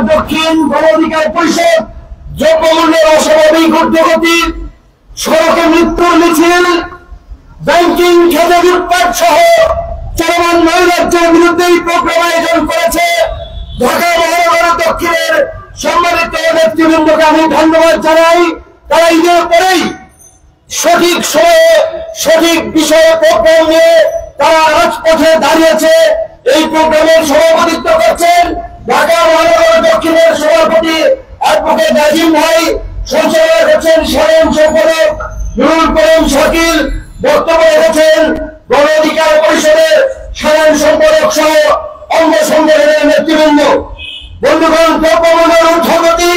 দক্ষিণ গণ অধিকার পরিষদ দ্রব্যমূল্যের অস্বাভাবিক ঊর্ধ্বগতি, সড়কে মৃত্যুর মিছিল, ব্যাংকিং খাতে লুটপাট সহ চলমান নৈরাজ্যের বিরুদ্ধে এই প্রোগ্রাম আয়োজন করেছে। ঢাকা মহানগর দক্ষিণের সম্মানিত নেতৃবৃন্দকে আমি ধন্যবাদ জানাই। তারা ঈদের পরেই সঠিক সময়ে সঠিক বিষয়ে প্রোগ্রাম নিয়ে তারা রাজপথে দাঁড়িয়েছে। এই প্রোগ্রামের সভাপতিত্ব করছেন ঢাকা মহানগর দক্ষিণের সভাপতি অ্যাডভোকেট নাজিম ভাই, সঞ্চালক হচ্ছেন সাধারণ সম্পাদক নুরুল করিম শাকিল, বক্তব্য রেখেছেন গণ অধিকার পরিষদের সাধারণ সম্পাদক সহ অঙ্গ সংগঠনের নেতৃবৃন্দ। বন্ধুগণ, দ্রব্যমূল্যের ঊর্ধ্বগতি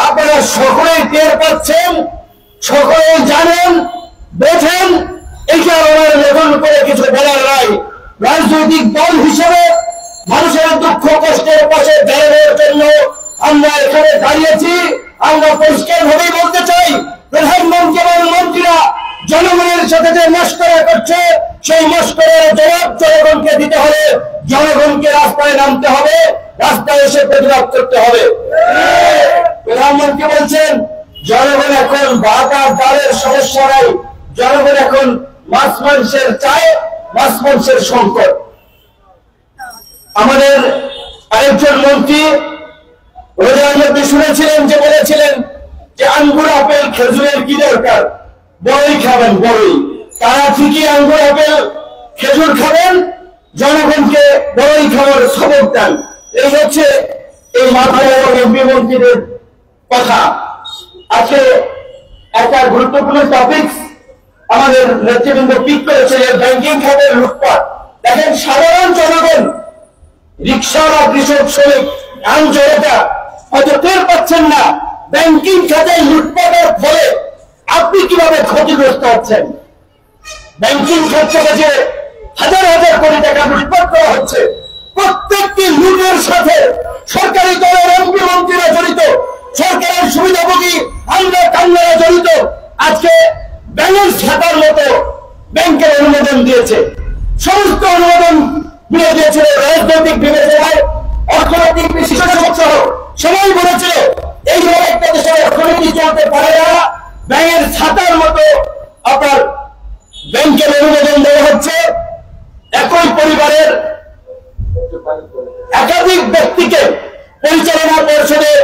আপনারা সকলেই টের পাচ্ছেন, সকলেই জানেন, বোঝেন। এইটা আমার নতুন করে কিছু বলার নাই। রাজনৈতিক দল হিসেবে মানুষের দুঃখ কষ্টের পাশে দাঁড়ানোর জন্য আমরা এখানে দাঁড়িয়েছি। আমরা পরিষ্কার ভাবেই বলতে চাই, প্রধানমন্ত্রী এবং মন্ত্রীরা জনগণের সাথে যে মশকরা করছে, সেই মশকরার জবাব জনগণকে দিতে হবে। জনগণকে রাস্তায় নামতে হবে, রাস্তায় এসে প্রতিবাদ করতে হবে। প্রধানমন্ত্রী বলছেন জনগণ এখন ভাত আর ডালের সমস্যা নাই, জনগণ এখন মাছ মাংসের চায়, মাছ মাংসের সংকট। আমাদের আরেকজন মন্ত্রী শুনেছিলেন যে বলেছিলেন যে আঙ্গুর আপেল খেজুরের কি দরকার, বড়ই খাবেন বড়ই। তারা ঠিকই আঙ্গুর আপেল খেজুর খাবেন, জনগণকে বড়ই খাওয়ার সবক দেন। এই হচ্ছে এই মাথায় এবং এমপি মন্ত্রীদের কথা। আজকে একটা গুরুত্বপূর্ণ টপিক আমাদের নেতৃবৃন্দ পিক করেছে, ব্যাংকিং খাতের লুটপাট। দেখেন, সাধারণ জনগণ, রিক্সাওয়ালা, কৃষক, শ্রমিক, আইন জনতা হয়তো টের পাচ্ছেন না ব্যাংকিং খাতে লুটপাটের ফলে আপনি কিভাবে ক্ষতিগ্রস্ত হচ্ছেন। ব্যাংকিং খাত থেকে যে হাজার হাজার কোটি টাকা লুটপাট করা হচ্ছে, প্রত্যেকটি লুটের সাথে সরকারি দলের এমপি মন্ত্রীরা জড়িত, সরকারের সুবিধাভোগী আমরা কান্নারা জড়িত। আজকে ব্যালেন্স খাতার মতো ব্যাংকের অনুমোদন দিয়েছে, সমস্ত অনুমোদন দিয়ে দিয়েছিল রাজনৈতিক বিবেচনায়, অর্থনৈতিক বিশেষজ্ঞ সহ সবাই বলেছিল এইভাবে একটা দেশের অর্থনীতি চলতে পারে না। ব্যাংকের খাতার মতো আপনার ব্যাংকের অনুমোদন দেওয়া হচ্ছে। একই পরিবারের একাধিক ব্যক্তিকে পরিচালনা পরিষদে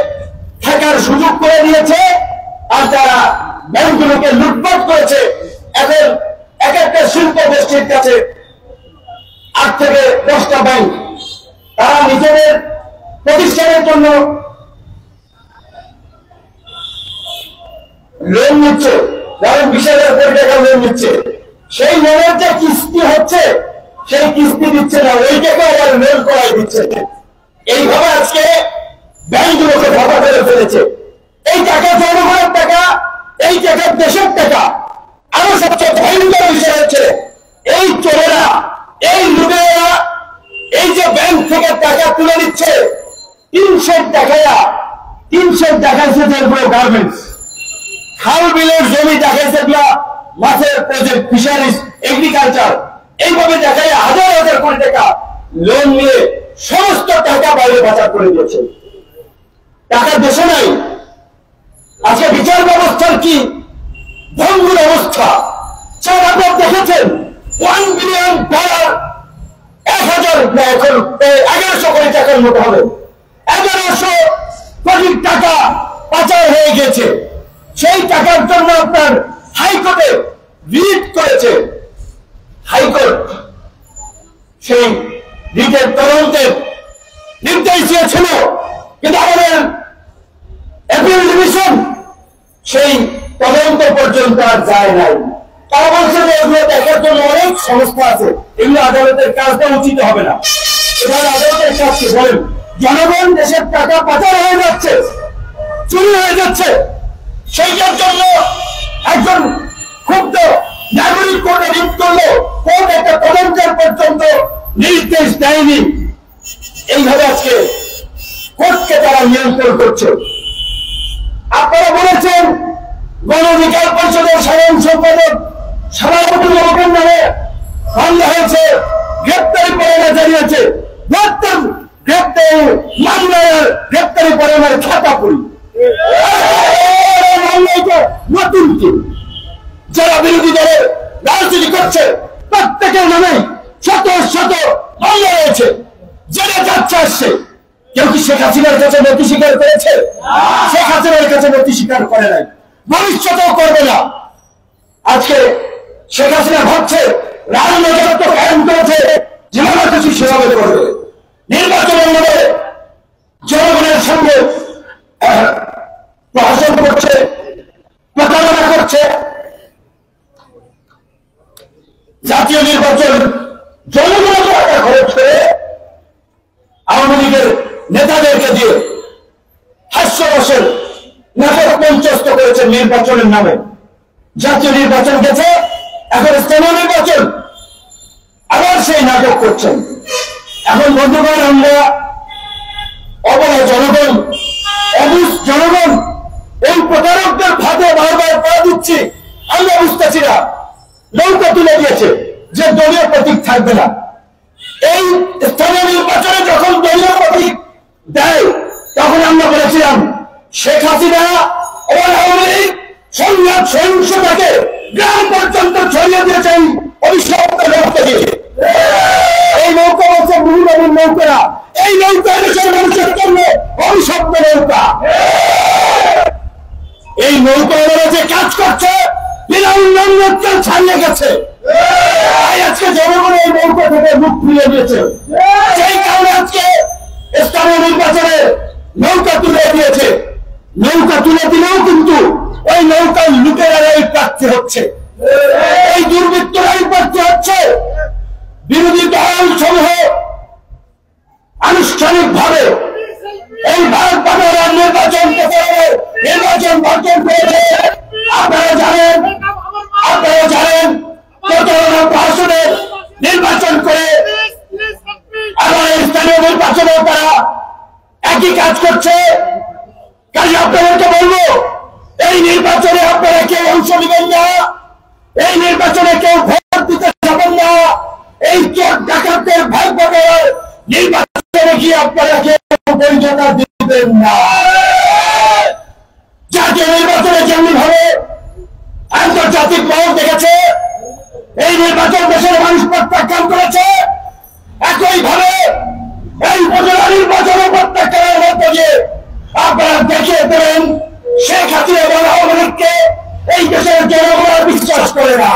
থাকার সুযোগ করে দিয়েছে, আর তারা ব্যাংকগুলোকে লুটপাট করেছে। এখন এক একটা শিল্প গোষ্ঠীর কাছে 8 থেকে 10টা ব্যাংক, তারা নিজেদের প্রতিষ্ঠানের জন্য লোন নিচ্ছে, যেমন 20,000 কোটি টাকা লোন নিচ্ছে। সেই লোনের যে কিস্তি হচ্ছে, সেই কিস্তি দিচ্ছে না, ওই টাকা আবার লোন করাই দিচ্ছে। এইভাবে আজকে ব্যাংকগুলোকে ভাবা করে ফেলেছে। এই টাকা জনগণের টাকা, এই টাকা দেশের টাকা। আরো সবচেয়ে ভয়ঙ্কর বিষয় হচ্ছে এই চোরেরা, এই লুটেরা এই যে ব্যাংক থেকে টাকা তুলে নিচ্ছে, 300 দেখাইছে যেগুলো গার্মেন্টস, খাল বিলের জমি দেখাইছে মাছের প্রজেক্ট, ফিশারিজ, এগ্রিকালচার, এইভাবে দেখায় হাজার হাজার কোটি টাকা লোন নিয়ে সমস্ত টাকা বাইরে পাচার করে দিয়েছে। টাকা দেশে নাই। আজকে বিচার ব্যবস্থার কি ভঙ্গুর অবস্থা, স্যার আপনারা দেখেছেন। $1 বিলিয়ন, 1100 কোটি টাকার মতো হবে, 1100 কোটি টাকা পাচার হয়ে গেছে। সেই টাকার জন্য আপনার হাইকোর্টে রিট করেছে। হাইকোর্ট সেই রিটের তদন্তের নির্দেশ দিয়েছিল, কিন্তু আমাদের অ্যাপিল ডিভিশন সেই তদন্ত পর্যন্ত আর যায় নাই। তারা বলছে যে এগুলো দেখার জন্য অনেক সংস্থা আছে, এগুলো আদালতের কাজ দেওয়া উচিত হবে না। এবার আদালতের কাজ কি বলেন? জনগণ দেশের টাকা পাচার হয়ে যাচ্ছে, চুরি হয়ে যাচ্ছে, সেইটার জন্য একজন ক্ষুব্ধ নাগরিক কোর্টে রিট করলো, কোর্ট একটা তদন্তের পর্যন্ত নির্দেশ দেয়নি। এইভাবে আজকে কোর্টকে তারা নিয়ন্ত্রণ করছে। আপনারা বলেছেন গণ অধিকার পরিষদের সাধারণ সম্পাদক সভাপতি নামে মামলা হয়েছে, গ্রেপ্তারি পরোয়ানা জারি হয়েছে। গ্রেপ্তারি মামলার গ্রেপ্তারি পরোয়ানার খাতা পড়ি নতুন কি যারা বিরোধী দলের রাজনীতি করছে প্রত্যেকের নামে শত শত মামলা রয়েছে, জেলে যাচ্ছে আসছে। কেউ কি শেখ হাসিনার কাছে নথি স্বীকার করেছে? শেখ হাসিনার কাছে নথি স্বীকার করে নাই, ভবিষ্যতেও করবে না। আজকে শেখ হাসিনা ভাবছে রাজনৈতিক কায়েম করেছে, যেভাবে খুশি সেভাবে করবে। নির্বাচনের মধ্যে জনগণের সঙ্গে প্রহসন করছে, প্রতারণা করছে। জাতীয় নির্বাচন জনগণের টাকা খরচ করে আওয়ামী লীগের নেতাদেরকে দিয়ে হাস্যরসের নাটক মঞ্চস্থ করেছেন নির্বাচনের নামে। জাতীয় নির্বাচন গেছে, এখন স্থানীয় নির্বাচন, আবার সেই নাটক করছেন। এখন বন্ধুগণ, আমরা অবলা জনগণ, অবুঝ জনগণ এই প্রতারকদের ফাঁদে বারবার পা দিচ্ছি। আমরা বুঝতেছি না, নৌকা তুলে দিয়েছে যে দলীয় প্রতীক থাকবে না। এই স্থানীয় নির্বাচনে যখন দলীয় প্রতীক দেয় তখন আমরা বলেছিলাম শেখ হাসিনা আওয়ামী লীগ সংঘাত সহিংসতাকে গ্রাম পর্যন্ত ছড়িয়ে দিয়েছেন অভিশপ্ত নৌকা দিয়ে। এই নৌকা হচ্ছে বহু নৌকা, এই নৌকা দেশের মানুষের জন্য অভিশপ্ত নৌকা। এই নৌকা যে কাজ করছে বিনা উন্নয়ন ছাড়িয়ে গেছে। আজকে জনগণ এই নৌকা থেকে মুখ ফিরিয়ে দিয়েছে, সেই কারণে আজকে স্থানীয় নির্বাচনে নৌকা তুলে দিয়েছে। নৌকা তুলে দিলেও কিন্তু ওই নৌকার লুটেরাই প্রার্থী হচ্ছে, এই দুর্বৃত্তরাই প্রার্থী হচ্ছে। বিরোধী দল সমূহ আনুষ্ঠানিক ভাবে এই ভাগ বাংলার নির্বাচন বর্জন করেছে। আপনারা জানেন প্রতারণা প্রশাসনের নির্বাচন করে আবার স্থানীয় নির্বাচনেও তারা একই কাজ করছে। কাজে আপনাদেরকে বলবো, এই নির্বাচনে আপনারা কেউ অংশ নেবেন না, এই নির্বাচনে কেউ ভোট দিতে যাবেন না, এই চোর ডাকাতদের ভয় পাওয়ার নির্বাচনে গিয়ে আপনারা কেউ বৈধতা দিবেন না। জাতীয় নির্বাচনে যেমনি ভাবে আন্তর্জাতিক মহল দেখেছে এই নির্বাচন দেশের মানুষ প্রত্যাখ্যান করেছে, একইভাবে এই উপজেলা নির্বাচনে প্রত্যাখ্যানের মধ্যে দিয়ে আপনারা দেখিয়ে দেবেন শেখ হাসিনা এবং আওয়ামী লীগকে এই দেশের জনগণ বিশ্বাস করে না।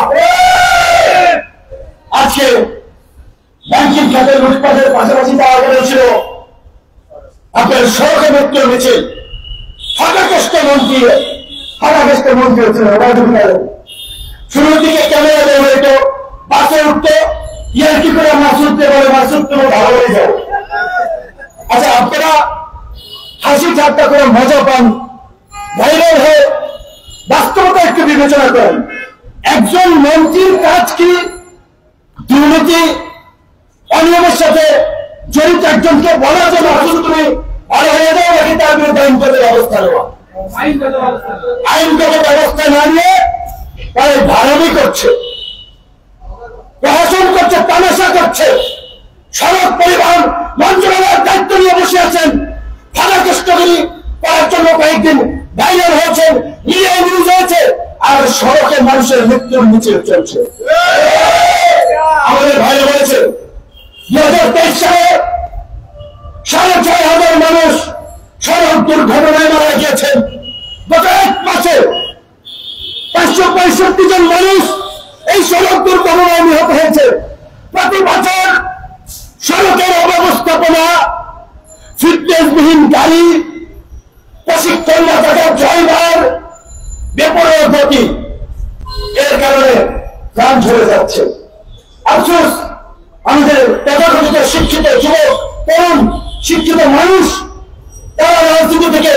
আজকে ব্যাংকিং খাতের লুটপাটের পাশাপাশি পাওয়া গেছিল আপনার সড়কে মৃত্যুর মিছিল। হতাকষ্ট মন্ত্রী হচ্ছিলেন শুরুর দিকে ক্যামেরা দেওয়া হইতো, বাসে উঠতো, ইয়ার কি করে মাসুদকে বলে মাসুদ তুমি ভালো হয়ে যাও। আচ্ছা, আপনারা হাসি ঠাট্টা করে মজা পান, ভাইরাল হয়ে বাস্তবতা একটু বিবেচনা করেন। একজন মন্ত্রীর কাজ কি দুর্নীতি অনিয়মের সাথে জড়িত একজনকে বলা যে মাসুদ তুমি ভালো হয়ে যাও, নাকি তার বিরুদ্ধে আইনগত ব্যবস্থা নেওয়া? আইনগত ব্যবস্থা না নিয়ে তাই ভাড়ামি করছে, প্রশাসন করছে, তামাশা করছে। সড়ক পরিবহন মন্ত্রণালয়ের দায়িত্ব নিয়ে বসে আছেন, খাদাকষ্টগিরি করার জন্য কয়েকদিন ভাইরাল হয়েছেন, মিডিয়ায় নিউজ হয়েছে, আর সড়কে মানুষের মৃত্যুর মিছিল চলছে। আমাদের ভাইরা বলেছে 2023 সালে 6,500 মানুষ সড়ক দুর্ঘটনায় মারা গিয়েছেন। গত এক মাসে 565 জন মানুষ এই সড়ক দুর্ঘটনায় নিহত হয়েছে। প্রতি বছর সড়কের অব্যবস্থাপনা, ফিটনেসবিহীন গাড়ি, প্রশিক্ষণ না থাকা ড্রাইভার, বেপরোয়া গতি, এর কারণে প্রাণ ঝরে যাচ্ছে। আফসোস, আমাদের তথাকথিত শিক্ষিত যুবক, তরুণ শিক্ষিত মানুষ তারা রাজনীতি থেকে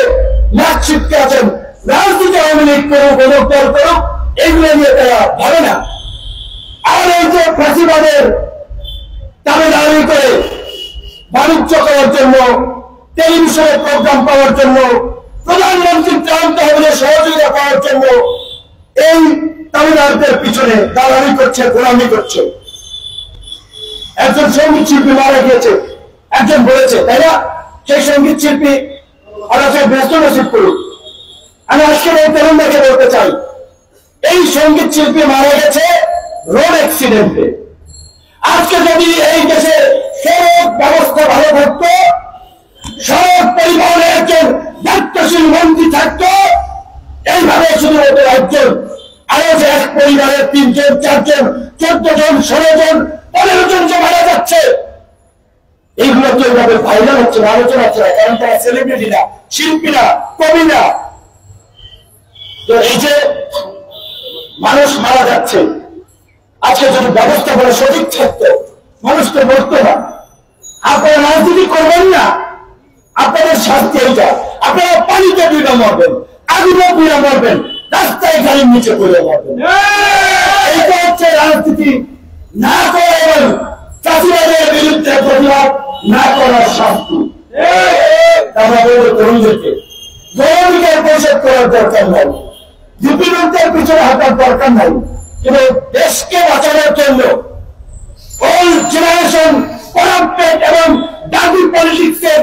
নাক ছিটকে আছেন। রাজনীতি আওয়ামী লীগ করুক, অমুক দল করুক, এগুলো নিয়ে তারা ভাবে না। আর এই যে ফাঁসিবাদের দাবিদারি করে বাণিজ্য করার জন্য, টেলিভিশনের প্রোগ্রাম পাওয়ার জন্য, প্রধানমন্ত্রী ত্রাণ তহবিলের সহযোগিতা পাওয়ার জন্য এই দাবিদারদের পিছনে দালালি করছে, গোলামি করছে। একজন সঙ্গীত শিল্পী মারা গিয়েছে, একজন বলেছে, তাই না? সেই সঙ্গীত শিল্পী আল্লাহ ব্যস্ত নসিব করুক। আমি আজকে এই তরুণদেরকে বলতে চাই, এই সঙ্গীত শিল্পী মারা গেছে রোড অ্যাক্সিডেন্টে। আজকে যদি এই দেশে সড়ক ব্যবস্থা ভালো থাকতো, সড়ক পরিবহনে একজন দায়িত্বশীল মন্ত্রী থাকতো, এইভাবে শুধু ওদের একজন আরো যে এক পরিবারের 3 জন 4 জন 14 জন 16 জন 15 জন যে মারা যাচ্ছে, এইগুলো তো এইভাবে ভাইরাল হচ্ছে না, আলোচনা হচ্ছে না, কারণ তারা সেলিব্রিটি না, শিল্পী না, কবি না। তো এই যে মানুষ মারা যাচ্ছে, আজকে যদি ব্যবস্থাপনা সঠিক থাকতো মানুষ তো মরতো না। আপনারা রাজনীতি করবেন না, আপনাদের শাস্তি এইটা, আপনারা পানিতে ডুবে মরবেন, আগুনে পুড়ে মরবেন, রাস্তায় গাড়ির নিচে পড়ে মরবেন। এইটা হচ্ছে রাজনীতি না করে এবং চাষিবাদের বিরুদ্ধে প্রতিবাদ না করার শাস্তি। আমরা বলবো তরুণদেরকে জনগণের পরিশোধ করার দরকার নাই, বিপিনদের পিছনে হাঁটার দরকার নাই, কিন্তু দেশকে বাঁচানোর জন্য ওল্ড জেনারেশন করাপ্টেড এবং দাবি পলিটিক্সের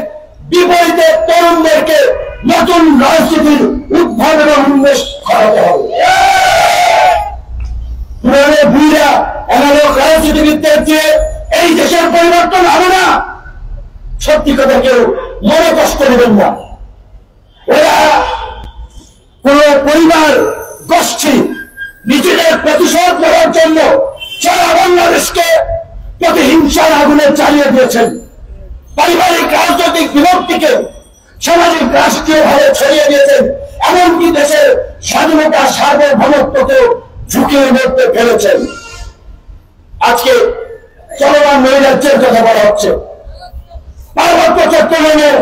বিপরীতে তরুণদেরকে নতুন রাজনীতির উদ্ভাবন এবং উন্মেষ করাতে হবে। পুরানো বুড়া অনালোক রাজনীতিবিদদের দিয়ে এই দেশের পরিবর্তন হবে না। সত্যি কথা কেউ মনে কষ্ট নেবেন না। ওরা কোন পরিবার গোষ্ঠী নিজেদের প্রতিশোধ নেওয়ার জন্য সারা বাংলাদেশকে প্রতিহিংসার আগুনে চালিয়ে দিয়েছেন। পারিবারিক রাজনৈতিক বিভক্তিকে সামাজিক রাষ্ট্রীয় ভাবে ছড়িয়ে দিয়েছেন, এমনকি দেশের স্বাধীনতা সার্বভৌমত্বকেও ঝুঁকির মধ্যে ফেলেছেন। আজকে চলমান নৈরাজ্যের কথা বলা হচ্ছে, পার্বত্য চট্টগ্রামের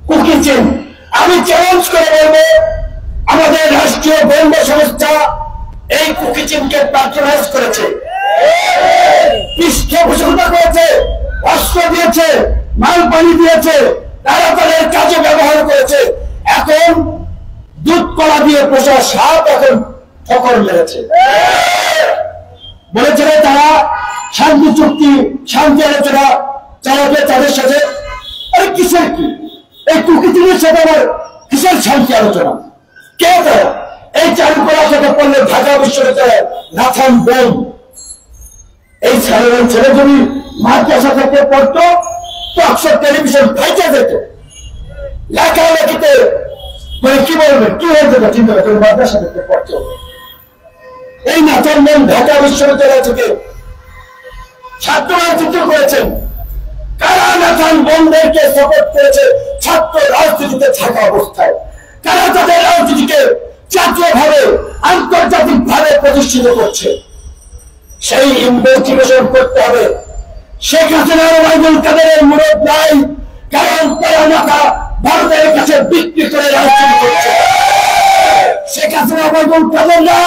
কুকিচিন। আমি চ্যালেঞ্জ করে বলবো, আমাদের রাষ্ট্রীয় গোয়েন্দা সংস্থা এই কুকিচিনকে প্যাট্রোনাইজ করেছে, পৃষ্ঠপোষকতা করেছে, অস্ত্র দিয়েছে, মাল পানি দিয়েছে, তারা তাদের কাজে ব্যবহার করেছে। এখন দুধ কলা দিয়ে পোষা সাপ এখন ঠকর মেরেছে। বলেছিল তারা শান্তি চুক্তি, শান্তি আলোচনা চালাবে তাদের সাথে। আরে কিসের কি? এই কুকিচিনের সাথে আবার কিসের শান্তি আলোচনা? কে তারা? এই চারুকলা থেকে পড়লে ঢাকা বিশ্ববিদ্যালয় নাথান বোম, এই ছেলে যদি মাদ্রাসা থেকে পড়তো তো অক্সর টেলিভিশন ফাইটে যেত, লেখালেখিতে মানে কি বলবেন, কি হয়ে যেত চিন্তা করে মাদ্রাসা থেকে পড়তো। এই নাথান বোম ঢাকা বিশ্ববিদ্যালয় থেকে ছাত্র রাজনীতি করেছেন। কারা নাথান বোমদেরকে সাপোর্ট করেছে ছাত্র রাজনীতিতে থাকা অবস্থায়? কারা তাদের রাজনীতিকে জাতীয়ভাবে আন্তর্জাতিকভাবে প্রতিষ্ঠিত করছে? সেই ইনভেস্টিগেশন করতে হবে। শেখ হাসিনার ওবায়দুল কাদেরের মুরদ নাই, কারণ তারা মাথা ভারতের কাছে বিক্রি করে রাজনীতি করছে। শেখ হাসিনা ওবায়দুল কাদেররা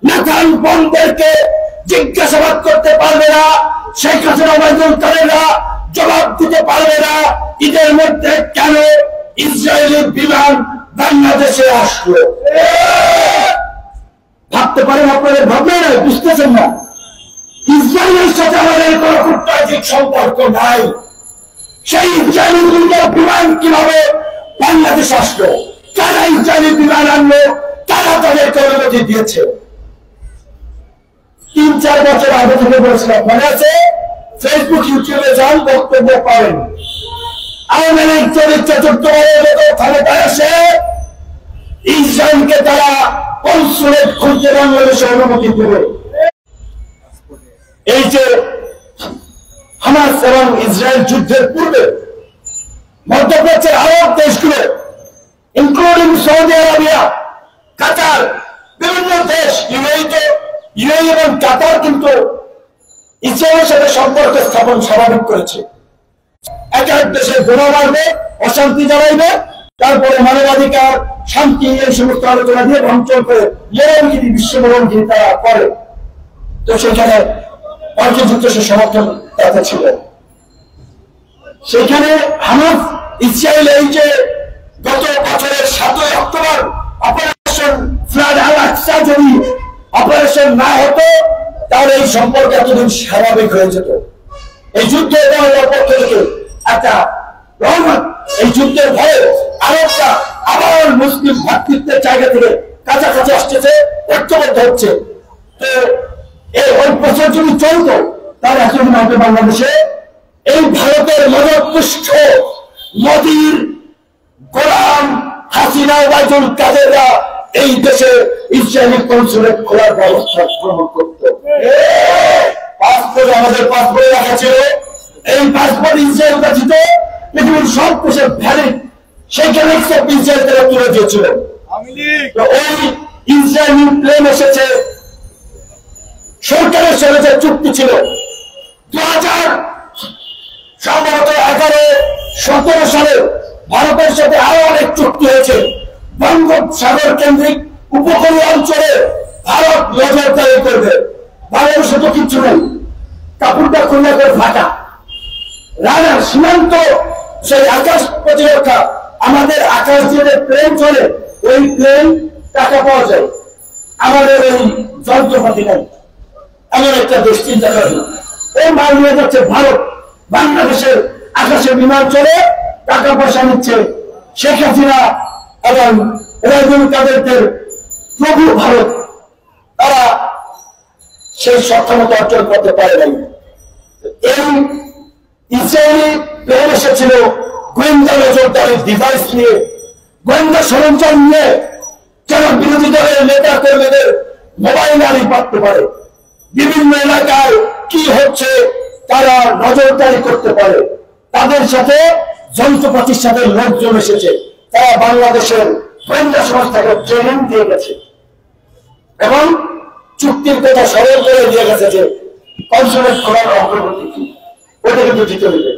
নাথান বোমদেরকে জিজ্ঞাসাবাদ করতে পারবে না। শেখ হাসিনা ওবায়দুল কাদেররা জবাব দিতে পারবে না ঈদের মধ্যে কেন ইসরায়েলি বিমান বাংলাদেশে আসলো। ভাবতে পারেন আপনাদের? ভাববে না, বুঝতেছেন না। ইসরায়েলের সাথে আমাদের কোন কূটনৈতিক সম্পর্ক নাই। সেই ইসরায়েলি বিমান কিভাবে বাংলাদেশ আসলো? কারা ইসরায়েলি বিমান আনলো? তারা তাদেরকে অনুমতি দিয়েছে। 3-4 বছর আগে থেকে বলছিলাম, মনে আছে? ফেসবুক ইউটিউবে যান, বক্তব্য পাবেন। আওয়ামী লীগ চতুর্থবারের মতো ক্ষমতায় আসে, ইসরায়েলকে তারা কনসুলেট খুলতে বাংলাদেশে অনুমতি দেবে। এই যে হামাস এবং ইসরায়েল যুদ্ধের পূর্বে মধ্যপ্রাচ্যের আরব দেশগুলো ইনক্লুডিং সৌদি আরবিয়া, কাতার, বিভিন্ন দেশ, ইউএই এবং কাতার কিন্তু ইসরায়েলের সাথে সম্পর্ক স্থাপন স্বাভাবিক করেছে। এক এক দেশে বোমা মারবে, অশান্তি জ্বালাইবে, তারপরে মানবাধিকার, শান্তি এই সমস্ত আলোচনা দিয়ে ধ্বংস করে মরণগিরি, বিশ্ব মরণগিরি তারা করে। তো সেখানে মার্কিন যুক্তরাষ্ট্রের সমর্থন তাতে ছিল। সেখানে হামাস ইসরায়েল এই যে গত বছরের 7 অক্টোবর অপারেশন ফ্লাড আল আকসা যদি অপারেশন না হতো তাহলে এই সম্পর্ক এতদিন স্বাভাবিক হয়ে যেত। এই যুদ্ধ পক্ষ থেকে একটা রহমত। এই যুদ্ধের ভয়ে আরবরা আবার মুসলিম ভ্রাতৃত্বের জায়গা থেকে কাছাকাছি আসতেছে, ঐক্যবদ্ধ হচ্ছে। তো এই ওই প্রচার যদি চলতো তার এখন হয়তো বাংলাদেশে এই ভারতের মদতপুষ্ট মোদির গোলাম হাসিনা ওবায়দুল কাদেররা এই দেশে ইসরায়েলি কনসুলেট খোলার ব্যবস্থা গ্রহণ করত। পাসপোর্ট আমাদের পাসপোর্টে রাখা ছিল, এই পাসপোর্ট ইসরায়েল ব্যতীত পৃথিবীর সব দেশের ভ্যালিড সেইখানে ইসরায়েল তারা তুলে দিয়েছিল। ওই ইসরায়েলি প্লেন এসেছে, সরকারের সাথে যে চুক্তি ছিল 2000 সম্ভবত 11-17 সালে ভারতের সাথে আরো অনেক চুক্তি হয়েছে। বঙ্গোপসাগর কেন্দ্রিক উপকূলীয় অঞ্চলে ভারত নজরদারি করবে। বাংলাদেশে তো কিচ্ছু নেই, কাপড়টা খুলে করে ফাটা রানার সীমান্ত, সেই আকাশ প্রতিরক্ষা, আমাদের আকাশ দিয়ে প্লেন চলে, ওই প্লেন টাকা পাওয়া যায়, আমাদের এই যন্ত্রপাতি নেই। এমন একটা দেশ চিন্তা করেন, এই মাল নিয়ে যাচ্ছে ভারত, বাংলাদেশের আকাশে বিমান চলে, টাকা পয়সা নিচ্ছে শেখ হাসিনা এবং ওবায়দুল কাদেরদের প্রভু ভারত। তারা সেই সক্ষমতা অর্জন করতে পারে নাই। এই ইসরায়েলি প্লেন এসেছিল গোয়েন্দা নজরদারির ডিভাইস নিয়ে, গোয়েন্দা সরঞ্জাম নিয়ে, যেন বিরোধী দলের নেতা কর্মীদের মোবাইল আনি পাঠতে পারে, বিভিন্ন এলাকায় কি হচ্ছে তারা নজরদারি করতে পারে। তাদের সাথে যন্ত্রপাতির সাথে লোকজন এসেছে, তারা বাংলাদেশের গোয়েন্দা সংস্থাকে ট্রেনিং দিয়ে গেছে এবং চুক্তির কথা স্মরণ করে দিয়ে গেছে যে কনসুলেট খোলার অগ্রগতি কি, ওটা কিন্তু দিতে হবে।